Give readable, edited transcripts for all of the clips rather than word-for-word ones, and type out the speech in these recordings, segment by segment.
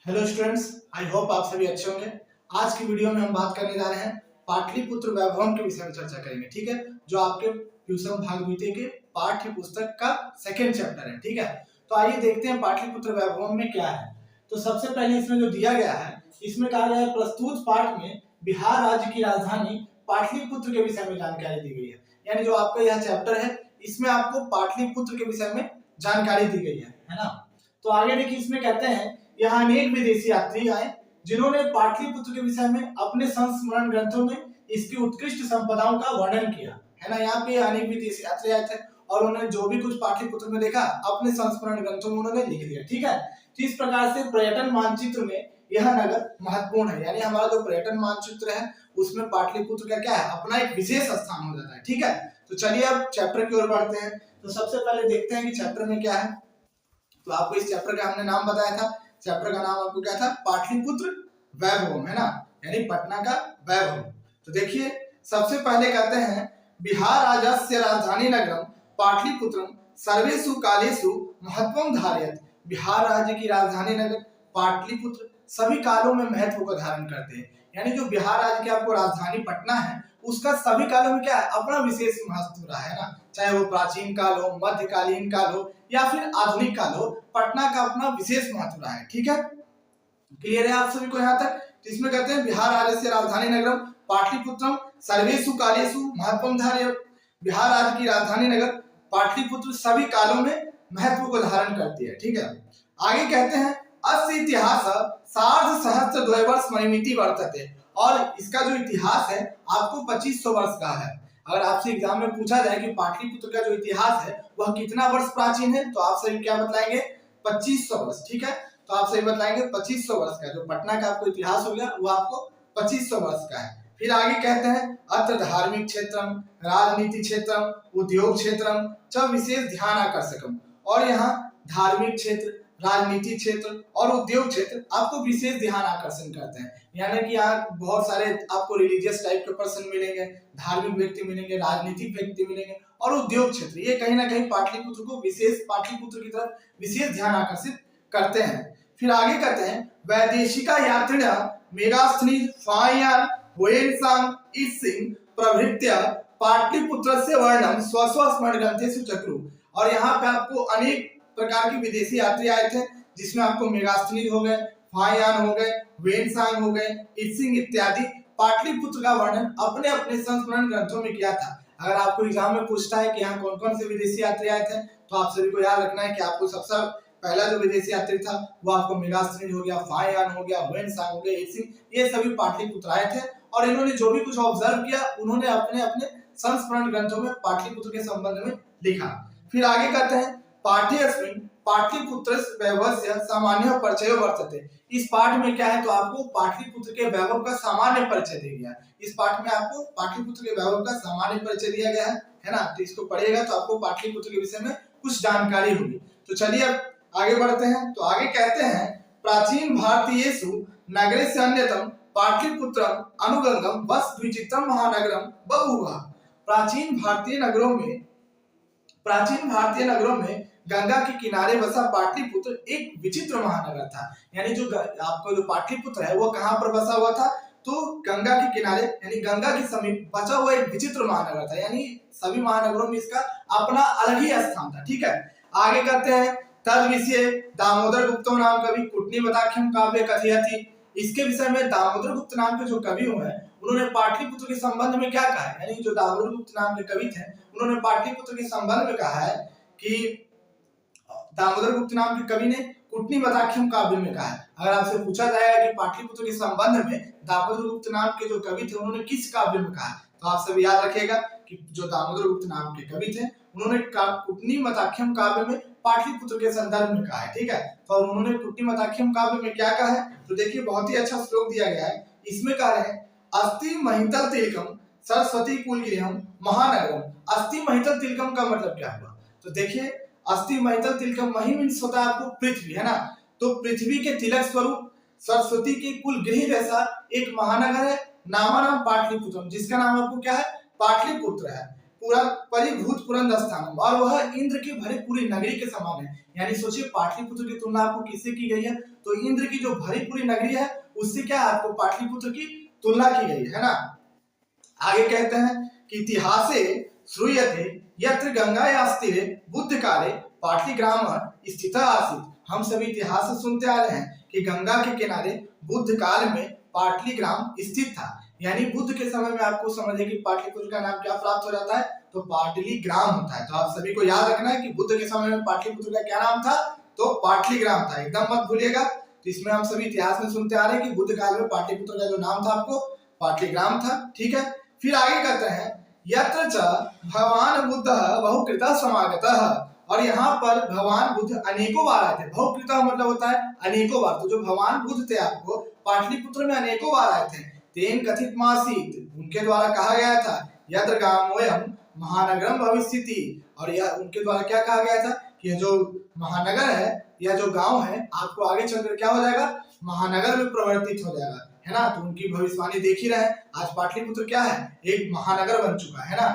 Hello students, I hope आप सभी अच्छे होंगे। आज की वीडियो में हम बात करने जा रहे हैं पाटलिपुत्र वैभवम के विषय में चर्चा करेंगे। ठीक है, जो आपके ट्यूशन भाग द्वितीय के पाठ्य पुस्तक का सेकंड चैप्टर है। ठीक है, तो आइए देखते हैं पाटलिपुत्र वैभवम में क्या है। तो सबसे पहले इसमें जो दिया गया है, इसमें कहा गया है प्रस्तुत पाठ में बिहार राज्य की राजधानी पाटलिपुत्र के विषय में जानकारी दी गई है। यानी जो आपका यह चैप्टर है, इसमें आपको पाटलिपुत्र के विषय में जानकारी दी गई है ना। तो आगे देखिए, इसमें कहते हैं यहाँ अनेक विदेशी यात्री आए जिन्होंने पाटलिपुत्र के विषय में अपने संस्मरण ग्रंथों में इसकी उत्कृष्ट संपदाओं का वर्णन किया है ना। यहाँ पे अनेक विदेशी यात्री आए थे और उन्होंने जो भी कुछ पाटलिपुत्र में देखा अपने संस्मरण ग्रंथों में उन्होंने लिख दिया। ठीक है, तो इस प्रकार से पर्यटन मानचित्र में यह नगर महत्वपूर्ण है। यानी हमारा जो पर्यटन मानचित्र है उसमें पाटलिपुत्र का क्या है, अपना एक विशेष स्थान हो जाता है। ठीक है, तो चलिए अब चैप्टर की ओर बढ़ते हैं। तो सबसे पहले देखते हैं कि चैप्टर में क्या है। तो आपको इस चैप्टर का हमने नाम बताया था, चैप्टर का नाम आपको क्या था, पाटलिपुत्र वैभवम, है ना, यानी पटना का वैभव। तो देखिए सबसे पहले कहते हैं बिहार राज्यस्य राजधानी नगरम पाटलिपुत्रम सर्वेषु कालेषु महत्वम धारयत। बिहार राज्य की राजधानी नगर पाटलिपुत्र सभी कालों में महत्व को धारण करते हैं। यानी जो बिहार राज्य की आपको राजधानी पटना है उसका सभी कालों में क्या है, अपना विशेष महत्व रहा है ना। चाहे वो प्राचीन काल हो, मध्यकालीन काल हो या फिर आधुनिक काल हो, पटना का अपना विशेष महत्व रहा है। ठीक है, क्लियर है आप सभी को यहाँ तक। तो इसमें कहते हैं बिहार राज्य से राजधानी नगरम पाटलिपुत्रम सर्वेषु कालेषु महत्वम धारयत। बिहार राज्य की राजधानी नगर पाटलिपुत्र सभी कालों में महत्व को धारण करती है। ठीक है, आगे कहते हैं अस्य इतिहास सार्ध सहस्त्र द्वयवर्ष मणिमिति वर्तते। और इसका जो इतिहास है आपको 2500 वर्ष का है। अगर आपसे एग्जाम में पूछा जाए कि पाटलिपुत्र का जो इतिहास है वह कितना वर्ष प्राचीन है, तो आप सभी क्या बतलाएंगे, 2500 वर्ष। ठीक है, तो आप सही बतलाएंगे 2500 वर्ष का। जो पटना का आपको इतिहास हो गया वो आपको 2500 वर्ष का है। फिर आगे कहते हैं अत्र धार्मिक क्षेत्रम, राजनीति क्षेत्रम, उद्योग क्षेत्रम च विशेष ध्यान आकर्षकम। और यहाँ धार्मिक क्षेत्र, राजनीति क्षेत्र और उद्योग क्षेत्र आपको विशेष ध्यान आकर्षण करते हैं। यानी कि यहाँ बहुत सारे आपको रिलीजियस टाइप के पर्सन मिलेंगे, धार्मिक व्यक्ति मिलेंगे, राजनीतिक व्यक्ति मिलेंगे और उद्योग क्षेत्र, ये कहीं ना कहीं पाटलिपुत्र को विशेष, पाटलिपुत्र की तरफ विशेष ध्यान आकर्षित करते हैं। फिर आगे कहते हैं वैदेशिका यात्रिणः मेगास्थनी फायान होयनसांग इसिंग प्रभृत्य पाटलिपुत्रस्य वर्णम स्वस्व स्मरण ग्रंथेषु चक्रू। और यहाँ पे आपको अनेक प्रकार के विदेशी यात्री आए थे, जिसमें आपको मेगास्थनी हो गए, फायान हो गए, वेनसांग हो गए, इसिंग इत्यादि पाटलिपुत्र का वर्णन अपने अपने संस्मरण ग्रंथों में किया था। अगर आपको एग्जाम में पूछता है कि यहाँ कौन कौन से विदेशी यात्री आए थे, तो आप सभी को याद रखना है कि आपको सबसे पहला जो विदेशी यात्री था वो आपको मेगास्थनी हो गया, फायान हो गया, वेनसांग हो गया, इसिंग, ये सभी पाटलिपुत्र आए थे। और इन्होंने जो भी कुछ ऑब्जर्व किया उन्होंने अपने अपने संस्मरण ग्रंथों में पाटलिपुत्र के संबंध में लिखा। फिर आगे कहते हैं पाठ्यस्मिन् पाटलिपुत्रस्य वैभवस्य सामान्य परिचय वर्तते। इस पाठ में क्या है, तो आपको पाटलिपुत्र के वैभव का सामान्य परिचय दिया गया है। इस पाठ में आपको पाटलिपुत्र के वैभव का सामान्य परिचय दिया गया है ना। तो इसको पढ़िएगा तो आपको पाटलिपुत्र के विषय में कुछ जानकारी होगी। तो चलिए अब आगे बढ़ते हैं। तो आगे कहते हैं प्राचीन भारतीयेषु नगरेषु अन्यतम पाटलिपुत्रम अनुगंगम वस द्विचित्रम महानगरम बभूव। प्राचीन भारतीय नगरों में गंगा के किनारे बसा पाटलिपुत्र एक विचित्र महानगर था। यानी जो आपको जो पाटलिपुत्र है वो कहाँ पर बसा हुआ था, तो गंगा के किनारे यानी गंगा के समीप बचा हुआ एक विचित्र महानगर था। यानी सभी महानगरों में इसका अपना अलग ही स्थान था। ठीक है, आगे कहते हैं तद विषय दामोदर गुप्तो नाम कवि कुटनीवताख्यम काव्य कथयति। इसके विषय में दामोदर गुप्त नाम के जो कवि हुए हैं उन्होंने पाटलिपुत्र के संबंध में क्या कहा है। यानी जो दामोदर गुप्त नाम के कवि थे उन्होंने पाटलिपुत्र के संबंध में कहा है कि दामोदर गुप्त नाम के कवि ने कुटनीवताख्यम काव्य में कहा है। अगर आपसे पूछा जाएगा कि पाटलिपुत्र के संबंध में दामोदर गुप्त नाम के जो कवि थे उन्होंने किस काव्य में कहा, तो आप सब याद रखिएगा कि जो दामोदर गुप्त नाम के कवि थे उन्होंने कुटनीवताख्यम काव्य में पाटलिपुत्र के संदर्भ में कहा है। ठीक है, तो उन्होंने कुटनीवताख्यम काव्य में क्या कहा है, तो देखिए बहुत ही अच्छा श्लोक दिया गया है। इसमें कह रहे हैं अस्ति महितल तिलकम सरस्वती कुलगिरिहम महानगरम। अस्ति महितल तिलकम का मतलब क्या हुआ, तो देखिए अस्ति महितल तिलकम, मही मीन्स होता है आपको पृथ्वी, है ना। तो पृथ्वी के तिलक स्वरूप सरस्वती के कुलगृह जैसा एक महानगर है, नामानाम पाटलिपुत्रम, जिसका नाम आपको क्या है, पाटलिपुत्र है। पूरा परिभूत पुरंद स्थानम, और वह इंद्र की भरी पूरी नगरी के समान है। यानी सोचिए पाटलिपुत्र की तुलना आपको किससे की गई है, तो इंद्र की जो भरी पूरी नगरी है उससे क्या आपको पाटलिपुत्र की तुलना की गई है ना। आगे कहते हैं कि इतिहासे श्रूयते यत्र गंगायास्ते बुद्ध काले पाटलिग्राम स्थिता आसीत्। हम सभी इतिहास से सुनते आ रहे हैं कि गंगा के किनारे बुद्ध काल में पाटलिग्राम स्थित था। यानी बुद्ध के समय में आपको समझे कि पाटलिपुत्र का नाम क्या प्राप्त हो जाता है, तो पाटलिग्राम होता है। तो आप सभी को याद रखना है कि बुद्ध के समय में पाटलिपुत्र का क्या नाम था, तो पाटलिग्राम था, एकदम मत भूलिएगा। तो इसमें हम सभी इतिहास में सुनते आ रहे हैं कि बुद्ध काल में पाटलिपुत्र का जो नाम था आपको पाटलिग्राम था, ठीक है। फिर आगे कहते हैं यत्र च भगवान बुद्ध बहुकृतः समागतः, और यहाँ पर भगवान बुद्ध अनेकों बार आए थे। बहुकृतः मतलब होता है अनेकों बार, तो जो भगवान बुद्ध थे आपको पाटलिपुत्र में अनेकों बार आए थे। तेन कथित मासीत, उनके द्वारा कहा गया था यत्र गामोयम महानगरम भविष्यति, और यह उनके द्वारा क्या कहा गया था कि जो महानगर है या जो गांव है आपको आगे चलकर क्या हो जाएगा, महानगर में परिवर्तित हो जाएगा, है ना। तो उनकी भविष्यवाणी देख ही रहे, आज पाटलिपुत्र क्या है, एक महानगर बन चुका है ना।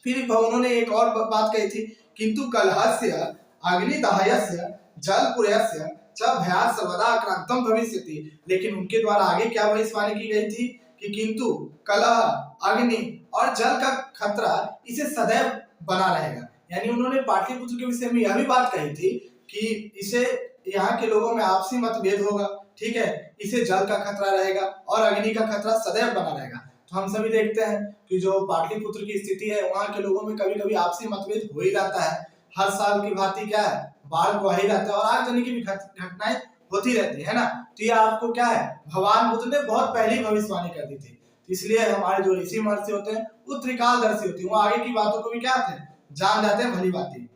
फिर उन्होंने एक और बात कही थी, किंतु कलहस्य अग्निदाहस्य जलपुरस्य च भयात् सर्वदा आक्रांतम भविष्यति। लेकिन उनके द्वारा आगे क्या भविष्यवाणी की गई थी कि किंतु कलह, अग्नि और जल का खतरा इसे सदैव बना रहेगा। यानी उन्होंने पाटलिपुत्र के विषय में यह भी बात कही थी कि इसे यहाँ के लोगों में आपसी मतभेद होगा, ठीक है, इसे जल का खतरा रहेगा और अग्नि का खतरा सदैव बना रहेगा। तो हम सभी देखते हैं कि जो पाटलिपुत्र की स्थिति है वहाँ के लोगों में कभी कभी आपसी मतभेद हो ही जाता है। हर साल की भांति क्या है, बाढ़ को ही जाता है और आगजनी की भी घटनाएं होती रहती है ना। तो ये आपको क्या है, भगवान बुद्ध ने बहुत पहले भविष्यवाणी कर दी थी। तो इसलिए हमारे जो ऋषि महर्षि होते हैं वो त्रिकालदर्शी होते हैं, वो आगे की बातों को भी क्या होते हैं, जान जाते हैं भली बातें।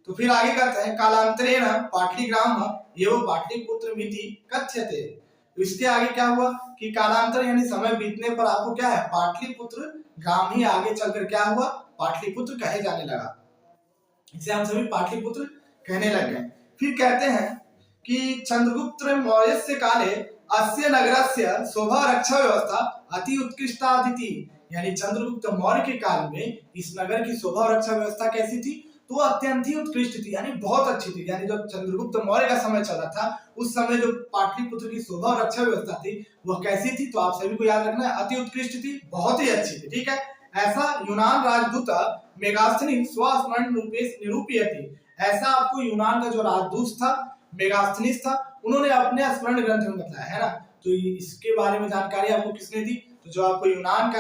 तो फिर आगे कहते हैं कालांतरेण पाटलिग्राम एवं पाटलिपुत्र मिति कथ्यते। तो इसके आगे क्या हुआ कि कालांतर यानी समय बीतने पर आपको क्या है, पाटलिपुत्र ग्राम ही आगे चलकर क्या हुआ, पाटलिपुत्र कहे जाने लगा। इसे हम सभी पाटलिपुत्र कहने लग गए। फिर कहते हैं कि चंद्रगुप्त मौर्य काले अस्य नगरस्य शोभा रक्षा व्यवस्था अति उत्कृष्टादिति। यानी चंद्रगुप्त मौर्य के काल में इस नगर की शोभा रक्षा व्यवस्था कैसी थी, तो अत्यंत ही उत्कृष्ट थी, यानी बहुत अच्छी थी। यानी जब चंद्रगुप्त मौर्य का समय चला था उस समय जो पाटलिपुत्र की शोभा और रक्षा व्यवस्था थी वह कैसी थी, तो आप सभी को याद रखना है अति उत्कृष्ट थी, बहुत ही अच्छी थी, ठीक है। ऐसा यूनान राजदूत मेगास्थनीज स्वस्मरण रूपेश निरूपयति। ऐसा आपको यूनान का जो राजदूत था मेगास्थनीज था, उन्होंने अपने स्मरण ग्रंथ में बताया है ना। तो इसके बारे में जानकारी आपको किसने दी, तो जो आपको यूनान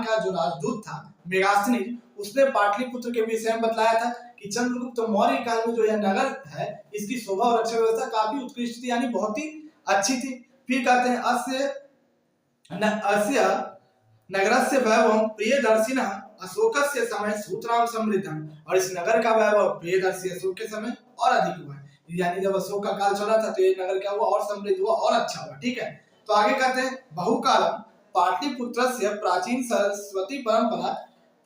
का जो राजदूत था मेगास्थनीज, उसने पाटलिपुत्र के विषय में बताया था कि चंद्रगुप्त मौर्य काल में जो यह नगर है इसकी शोभा और रक्षा व्यवस्था काफी उत्कृष्ट थी, यानी बहुत ही अच्छी थी। फिर कहते हैं अस्य नगरस्य वैभवं प्रियदर्शिनः अशोकस्य समय सूत्राम समृद्धम। और इस नगर का वैभव प्रियदर्शी अशोक के समय और अधिक हुआ, यानी जब अशोक का काल चला था तो ये नगर क्या हुआ, और समृद्ध हुआ और अच्छा हुआ, ठीक है। तो आगे कहते हैं बहुकालम पाटलिपुत्रस्य प्राचीन सरस्वती परंपरा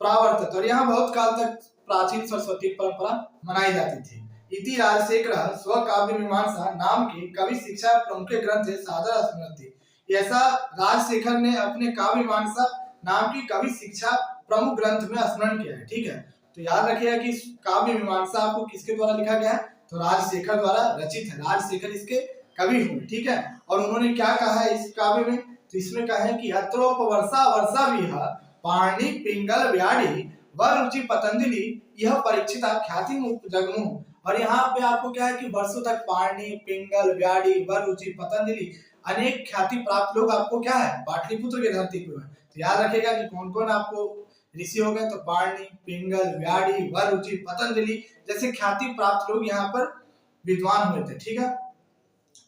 प्रावर्तत। और यहाँ बहुत काल तक प्राचीन सरस्वती परंपरा मनाई जाती थी। इति राजशेखर स्वकाव्य मीमांसा नाम के कवि शिक्षा प्रमुख ग्रंथ सादर स्मृति। ऐसा राजशेखर ने अपने काव्य मीमांसा नाम की कवि शिक्षा प्रमुख ग्रंथ में स्मरण किया है, ठीक है। तो याद रखिएगा कि काव्य मीमांसा आपको किसके द्वारा लिखा गया है, तो राजशेखर द्वारा रचित है, राजशेखर इसके कवि हुए, ठीक है। और उन्होंने क्या कहा है इस काव्य में, तो इसमें कहा है कि अत्रोपवर्षा वर्षा विह पाणि पिंगल व्याधि वरुचि पतंजलि यह परीक्षिता ख्याति जगमु। और यहाँ पे आपको क्या है कि वर्षों तक पाणि पिंगल व्याधि वरुचि पतंजलि अनेक ख्याति प्राप्त लोग आपको क्या है पाटलिपुत्र के धरती पे है। तो याद रखेगा कि कौन कौन आपको ऋषि हो गए, तो पाणि पिंगल व्याधि वरुचि पतंजलि जैसे ख्याति प्राप्त लोग यहाँ पर विद्वान हुए थे, ठीक है।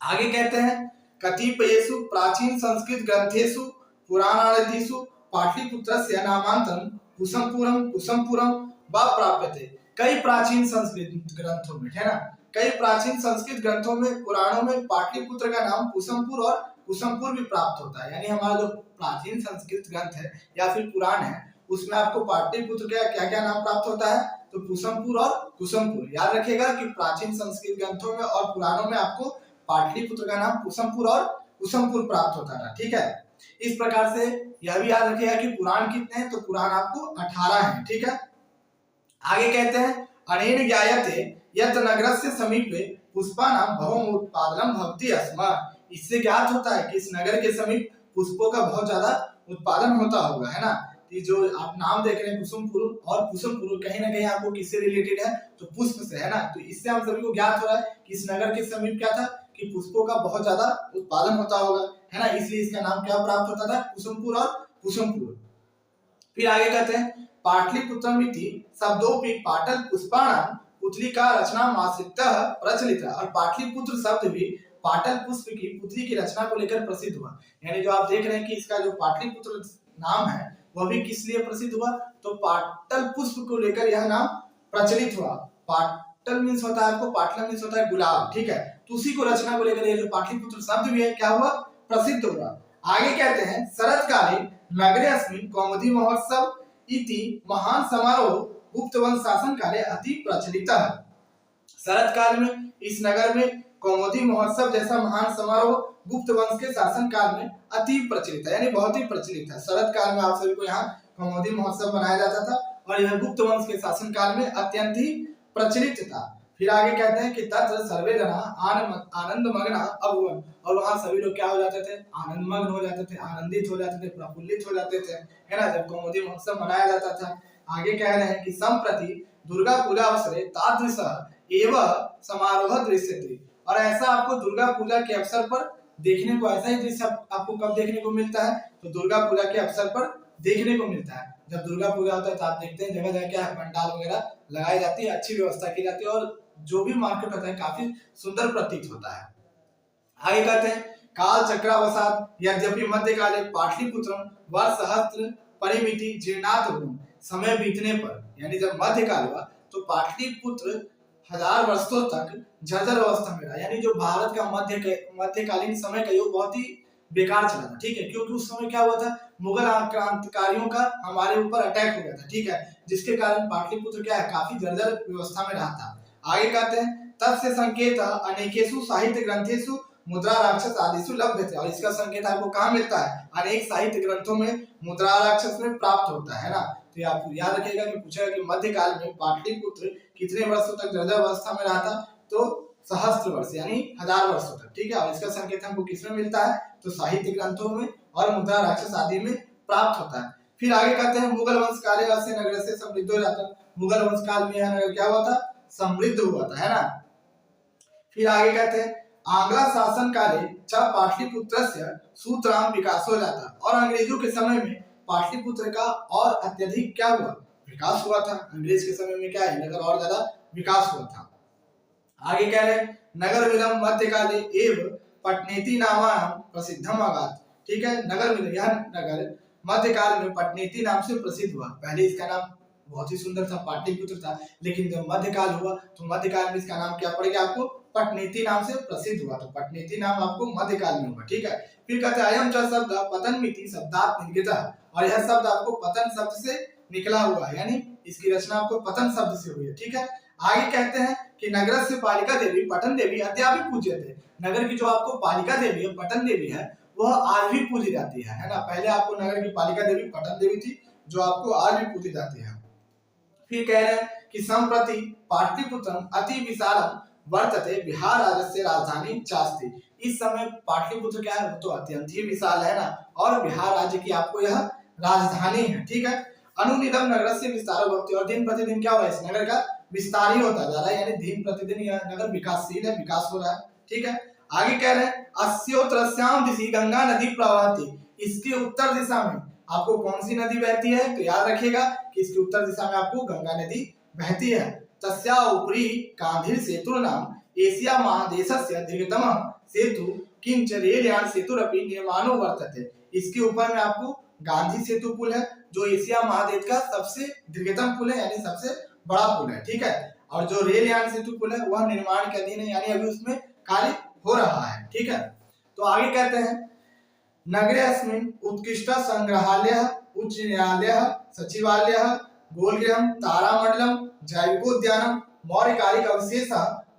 आगे कहते हैं कतिपयेषु प्राचीन संस्कृत ग्रंथेषु पुराणादिषु पाटलिपुत्रस्य नामांतरं कुसुमपुरम व प्राप्यते। कई प्राचीन संस्कृत ग्रंथों में, है ना, कई प्राचीन संस्कृत ग्रंथों में पुराणों में पाटलिपुत्र का नाम कुसुमपुर और कुसुमपुर भी प्राप्त होता है। यानी हमारा जो प्राचीन संस्कृत ग्रंथ है या फिर पुराण है उसमें आपको पाटलिपुत्र का क्या क्या नाम प्राप्त होता है, तो कुसुमपुर और कुसुमपुर। याद रखिएगा कि प्राचीन संस्कृत ग्रंथों में और पुराणों में आपको पाटलिपुत्र का नाम कुसुमपुर और कुसुमपुर प्राप्त होता था, ठीक है। इस प्रकार से यह भी याद रखिएगा कि पुराण कितने हैं, तो पुराण आपको 18 हैं, ठीक है। आगे कहते हैं अनेन ज्ञायते यत् नगरस्य समीपे पुष्पानां बहुमुत्पादनं भवति अस्म। इससे ज्ञात होता है कि इस नगर के समीप पुष्पों का बहुत ज्यादा उत्पादन होता होगा, है ना। ये जो आप नाम देख रहे हैं कुसुमपुर, और कुसुमपुर कहीं ना कहीं आपको किससे रिलेटेड है, तो पुष्प से, है ना। तो इससे हम सभी को ज्ञात हो रहा है कि इस नगर के समीप क्या था, कि पुष्पों का बहुत ज्यादा उत्पादन होता होगा, है ना। इसलिए इसका नाम क्या प्राप्त होता था, कुसुमपुर और कुसुमपुर। फिर आगे कहते हैं पाटलिपुत्रम इति शब्दोपि पाटल पुष्पाणां पुतलिका रचना माश्रितः प्रचलितः। और पाटलिपुत्र शब्द भी पाटल पुष्प की पुतली की रचना को लेकर प्रसिद्ध हुआ। यानी जो आप देख रहे हैं कि इसका जो पाटलिपुत्र नाम है वह भी किस लिए प्रसिद्ध हुआ, तो पाटल पुष्प को लेकर यह नाम प्रचलित हुआ। पाटल मीन्स होता है आपको, पाटल मीन्स होता है गुलाब, ठीक है। तो उसी को रचना को लेकर ये जो पाटलिपुत्र शब्द भी है क्या हुआ, प्रसिद्ध हुआ। आगे कहते हैं शरतकाले नगरे अस्मिन् कौमुदी महोत्सव इति महान समारोह गुप्त वंश शासन काले अति प्रचलितः। शरत काल में इस नगर में कौमुदी महोत्सव जैसा महान समारोह गुप्त वंश के शासन काल में अति प्रचलित है, यानी बहुत ही प्रचलित है। शरत काल में आप सभी को यहाँ कौमुदी महोत्सव मनाया जाता था और यह गुप्त वंश के शासन काल में अत्यंत ही प्रचलित था। फिर आगे कहते हैं कि तत्र सर्वे जना आनंद मग्न अभुवन। और वहां सभी लोग क्या हो जाते थे, आनंद मग्न हो जाते थे, आनंदित हो जाते थे, प्रफुल्लित हो जाते थे, है ना, जब कौमुदी महोत्सव मनाया जाता था। आगे कह रहे हैं कि संप्रति दुर्गा पूजा अवसरे तादृश एवं समारोह दृश्यते। और ऐसा आपको दुर्गा पूजा के अवसर पर देखने को, ऐसा ही दृश्य आपको कब देखने को मिलता है, तो दुर्गा पूजा के अवसर पर देखने को मिलता है। जब दुर्गा पूजा होता है तो आप देखते हैं जगह जगह क्या पंडाल वगैरह लगाई जाती है, अच्छी व्यवस्था की जाती है और जो भी मार्केट होता है काफी सुंदर प्रतीत होता है। आगे कहते हैं काल चक्रावसाद यद्यपि मध्यकाले पाटलिपुत्रम वर्षसहस्त्र परिमिति जीर्णात भूम। समय बीतने पर यानी जब मध्यकाल हुआ तो पाटलिपुत्र 1000 वर्षों तक जर्जर अवस्था में रहा। यानी जो भारत का मध्यकालीन समय का युग बहुत ही बेकार चला था, ठीक है, क्योंकि उस समय क्या हुआ था, मुगल आक्रांतिकारियों का हमारे ऊपर अटैक हो गया था, ठीक है, जिसके कारण पाटलिपुत्र क्या है, काफी जर्जर व्यवस्था में रहा था। आगे कहते हैं तस्य संकेत अनेकेषु साहित्य ग्रंथेषु मुद्रा राक्षस आदिषु लभ्यते। और इसका संकेत आपको कहाँ मिलता है, अनेक साहित्य ग्रंथों में मुद्रा राक्षस में प्राप्त होता है ना। तो आप याद रखिएगा कि पूछेगा कि मध्यकाल में पाटलिपुत्र कितने वर्षों तक जर्जर अवस्था में रहा था, तो सहस्त्र वर्ष यानी 1000 वर्षों तक, ठीक है। और इसका संकेत हमको किसमें मिलता है, तो साहित्य ग्रंथों में और मुद्रा राक्षस आदि में प्राप्त होता है। फिर आगे कहते हैं मुगल वंश काले से नगर से समृद्ध हो जाता। मुगल वंश काल में यह नगर क्या हुआ था, समृद्ध हुआ था, है ना। फिर आगे कहते हैं आंग्ला शासन काले च पाटलिपुत्रस्य सूत्राम विकास हो जाता। और अंग्रेजों के समय में पाटलिपुत्र का और अत्यधिक क्या हुआ, विकास हुआ था। अंग्रेज के समय में क्या है, नगर और ज्यादा विकास हुआ था। आगे कह रहे नगर विलम मध्यकाले एव पटनेती नामानाम प्रसिद्धम आगात, ठीक है। नगर विलम, यह नगर मध्यकाल में पटनेती नाम से प्रसिद्ध हुआ। पहले इसका नाम बहुत ही सुंदर था, पाटलिपुत्र था, लेकिन जब मध्यकाल हुआ तो मध्यकाल में इसका नाम क्या पड़ गया आपको, पटनेती नाम से प्रसिद्ध हुआ। तो पटनेती नाम आपको मध्यकाल में हुआ, ठीक है। फिर कहते हैं अयम च शब्द पतन मिति शब्दात निर्गतः। और यह शब्द आपको पतन शब्द से निकला हुआ है, यानी इसकी रचना आपको पतन शब्द से हुई है, ठीक है। आगे कहते हैं कि नगर से पालिका देवी पटन देवी अद्यापि पूज्य थे। नगर की जो आपको पालिका देवी है, पटन देवी है, वह आज भी पूजी जाती है ना। पहले आपको नगर की पालिका देवी पटन देवी थी जो आपको आज भी पूजी जाती है। फिर कह रहे हैं कि संप्रति पाटलिपुत्रम अति विशालम वर्तते बिहार राज्य से राजधानी चास्ती। इस समय पाटलिपुत्र क्या है, वो तो अत्यंत ही विशाल है ना, और बिहार राज्य की आपको यह राजधानी है, ठीक है। अनुनिधम नगर से विस्तार भवति। और दिन प्रतिदिन क्या हुआ, इस नगर का विस्तार ही होता जा रहा है, यानी दिन प्रतिदिन यह नगर विकासशील है, विकास हो रहा है, ठीक है। आगे कह रहे हैं अस्योत्रस्याम दिशि गंगा नदी प्रवहति। इसके उत्तर दिशा में आपको कौन सी नदी बहती है, तो याद रखिएगा कि इसके उत्तर दिशा में आपको गंगा नदी बहती है। तस्या उपरि गांधी सेतु नाम एशिया महादेशस्य दीर्घतम सेतु किंच रेल यान सेतुरपि निर्माणो वर्तते। इसके ऊपर में आपको गांधी सेतु पुल है जो एशिया महादेश का सबसे दीर्घतम पुल है, यानी सबसे बड़ा पुल है, ठीक है। और जो रेल यान सेतु पुल है वह निर्माण के अधीन है, यानी अभी उसमें कार्य हो रहा है, ठीक है। तो आगे कहते हैं नगरे अस्मिन् उत्कृष्ट संग्रहालय उच्च न्यायालय सचिवालय गोलगृहम तारामंडलम जैविकोद्यानम मौर्यकालिक अवशेष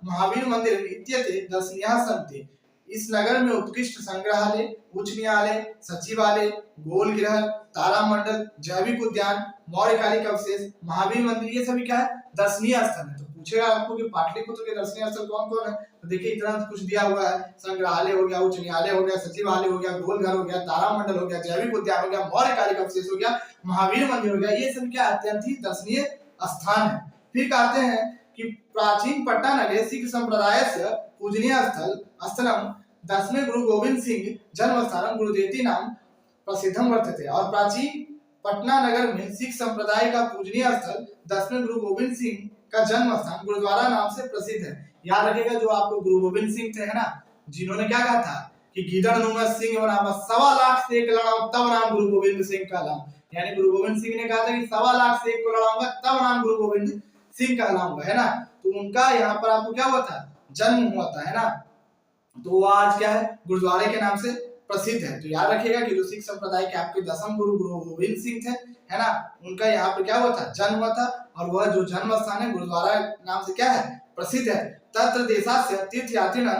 महावीर मंदिर इत्यते दर्शनीयाः सन्ति। इस नगर में उत्कृष्ट संग्रहालय, उच्च न्यायालय, सचिवालय, गोल गृह, तारामंडल, जैविक उद्यान, मौर्यकालिक अवशेष, महावीर मंदिर, ये सभी क्या है? दर्शनीय स्थल है। तो पूछेगा आपको कि पाटलिपुत्र के दर्शनीय स्थल कौन कौन है? तो देखिए इतना कुछ दिया हुआ है, संग्रहालय हो गया, उच्च न्यायालय हो गया, सचिवालय हो गया, गोल घर हो गया, तारामंडल हो गया, जैविक उद्यान हो गया, मौर्यकालिक अवशेष हो गया, महावीर मंदिर हो गया। ये सब क्या अत्यंत ही दर्शनीय स्थान है। फिर कहते हैं कि प्राचीन पटना नगरे सिख संप्रदाय से पूजनीय स्थलम दसवें गुरु गोविंद सिंह जन्म स्थानम गुरुदेती नाम प्रसिद्धम वर्तते। और प्राचीन पटना नगर में सिख संप्रदाय का पूजनीय स्थल 10वें गुरु गोविंद सिंह का जन्म स्थान गुरुद्वारा नाम से प्रसिद्ध है। याद रखिएगा जो आपको गुरु गोविंद सिंह थे, है ना, जिन्होंने क्या कहा था कि गीदड़ नुमा सिंह बनाम 1.25 लाख से एक लड़ाऊं तब नाम गुरु गोविंद सिंह कहलाऊं। यानी गुरु गोविंद सिंह ने कहा था कि 1.25 लाख से एक को लड़ाऊंगा तब नाम गुरु गोविंद सिंह कहलाऊंगा, है ना। तो उनका यहाँ पर आपको क्या हुआ था? जन्म हुआ था, है ना। तो वो आज क्या है? गुरुद्वारे के नाम से प्रसिद्ध है। तो याद रखिएगा कि जो सिख संप्रदाय के आपके 10वें गुरु गुरु गोविंद सिंह थे, है ना, उनका यहाँ पे क्या हुआ था? जन्म हुआ था। और वह जो जन्म स्थान है गुरुद्वारा नाम से क्या है? प्रसिद्ध है। तत्र देशास्य तीर्थयात्रिणां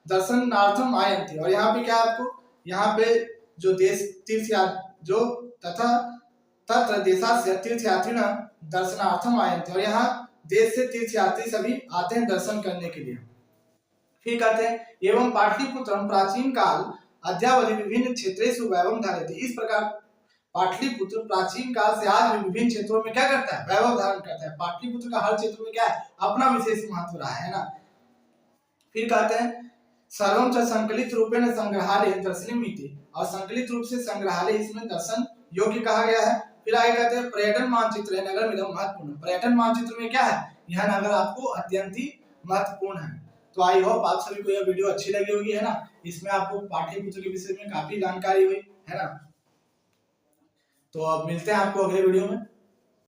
दर्शनार्थम आयन्ति। और यहाँ पे क्या आपको, यहाँ पे जो देश जो तथा तत्र देशास्य तीर्थयात्रिणां दर्शनार्थम आयन्ति। और यहाँ देश से तीर्थयात्री सभी आते हैं दर्शन करने के लिए। फिर कहते हैं एवं पाटलिपुत्रम प्राचीन काल अद्यावधि विभिन्न क्षेत्रेषु वैभवं धारयति। इस प्रकार पाटलिपुत्र प्राचीन काल से आज भी विभिन्न क्षेत्रों में क्या करता है? वैभव धारण करता है। पाटलिपुत्र का हर क्षेत्र में क्या है? अपना विशेष महत्व रहा है ना। फिर कहते हैं सर्वं च संकलित रूपेण संग्रहालय दर्शनीयमिति। और संकलित रूप से संग्रहालय इसमें दर्शन योग्य कहा गया है। फिर आगे कहते हैं पर्यटन मानचित्र नगर में महत्वपूर्ण। पर्यटन मानचित्र में क्या है? यह नगर आपको अत्यंत ही महत्वपूर्ण है। तो आई होप आप सभी को यह वीडियो अच्छी लगी होगी, है ना। इसमें आपको पाटलिपुत्र के विषय में काफी जानकारी हुई, है ना। तो अब मिलते हैं आपको अगले वीडियो में।